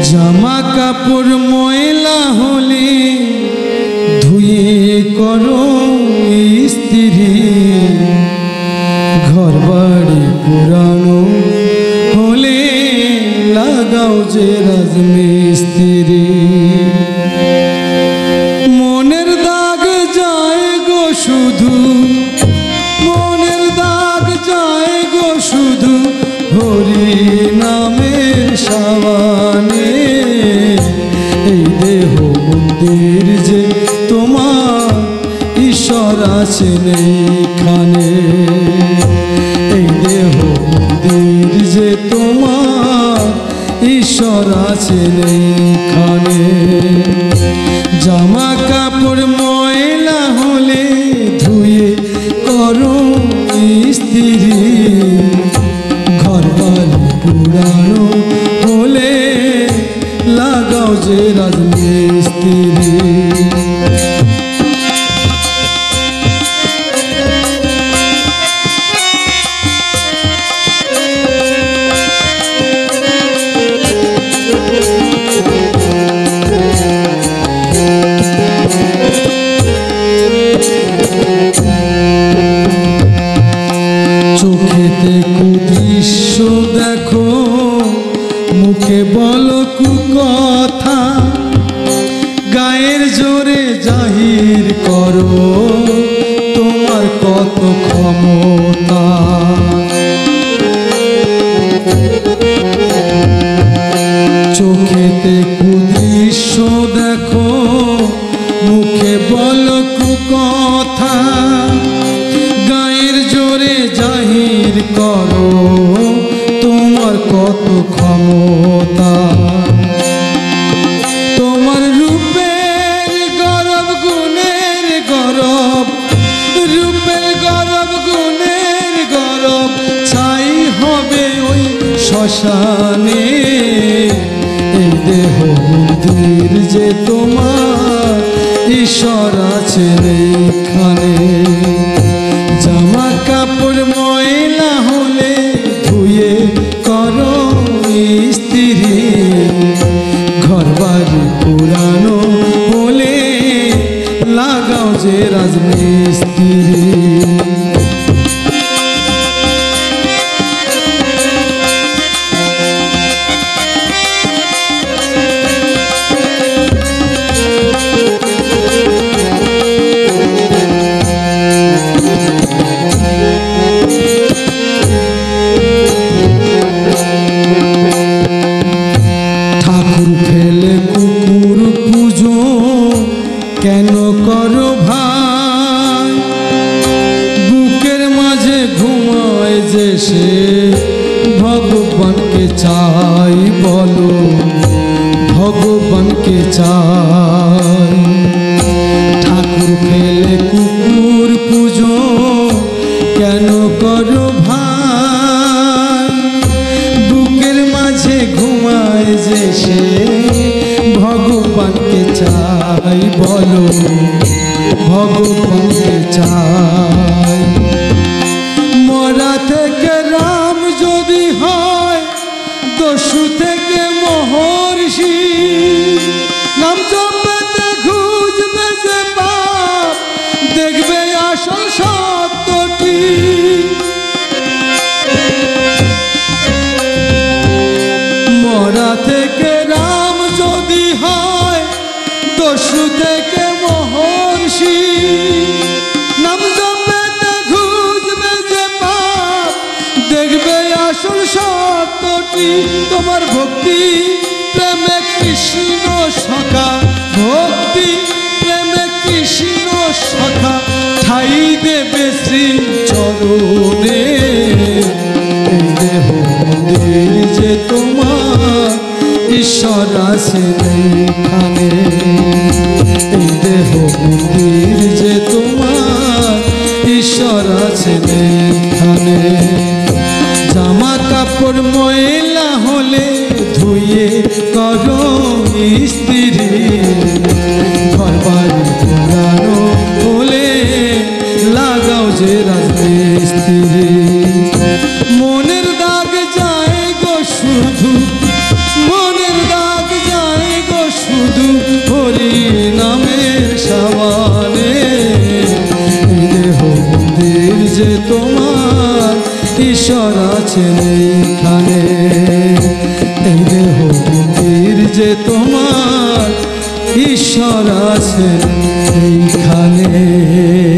জামা কাপড় ময়লা হলে ধুয়ে করো ইস্ত্রি, ঘর বাড়ি পুরানো হলে লাগাও যে রাজমিস্ত্রি। মনের দাগ যায় গো শুধু, মনের দাগ যায় গো শুধু হরি নামের সাবানে। এই দেহ মন্দির যে তোমার ঈশ্বর আছেন এইখানে, এই দেহ মন্দির যে তোমার ঈশ্বর আছেন এইখানে। জামা কাপড় ময়লা হলে ধুয়ে করো ইস্ত্রি, ঘর বাড়ি পুরানো হলে লাগাও যে রাজমিস্ত্রি। চোখেতে কুদৃশ্য দেখো, মুখে বলো কুকথা, গায়ের জোরে জাহির করো তোমার কত ক্ষমতা। চোখেতে কুদৃশ্য দেখো, মুখে বলো কুকথা, গায়ের জোরে জাহির করো তোমার কত ক্ষমতা। তোমার রূপের গরব গুণের গরব, রূপের গরব গুণের গরব ছাই হবে ওই শ্মশানে। এই দেহ মন্দির যে তোমার ঈশ্বর আছেন এইখানে। জামা কাপড় ময়লা হলে ধুয়ে করো ইস্ত্রি, ঘর বাড়ি পুরানো হলে লাগাও যে রাজমিস্ত্রি। কেন করো ভাই, বুকের মাঝে ঘুমায় যে সে ভগবানকে চাই, বলো ভগবানকে চাই। ঠাকুর ফেলে কুকুর পুজো কেন করো ভাই, বুকের মাঝে ঘুমায় যে সে ভগবানকে চাই, বলো ভগবানকে চাই। মরা থেকে রাম যদি হয়, দস্যু থেকে মহর্ষি, নাম জপতে খুঁজবে যে পাপ, দেখবে আসল সত্যটি। মরা থেকে রাম যদি হয়, দস্যু থেকে মহর্ষি, নাম জপতে খুঁজবে যে পাপ, দেখবে আসল সত্যটি। তোমার ভক্তি প্রেমে কৃষ্ণ সখা, ভক্তি প্রেমে কৃষ্ণ সখা ঠাই দেবে শ্রী চরণে। এই দেহ মন্দির যে তোমার ঈশ্বর আছেন এইখানে, এই দেহ মন্দির যে তোমার ঈশ্বর আছেন এইখানে। জামা কাপড় ময়লা হলে ধুয়ে করো ইস্ত্রি, ঘর বাড়ি পুরানো হলে লাগাও যে রাজমিস্ত্রি। মনের দাগ যায় গো শুধু, মনের দাগ ঈশ্বর আছেন এইখানে। এই দেহ মন্দির যে তোমার, ঈশ্বর আছেন এইখানে।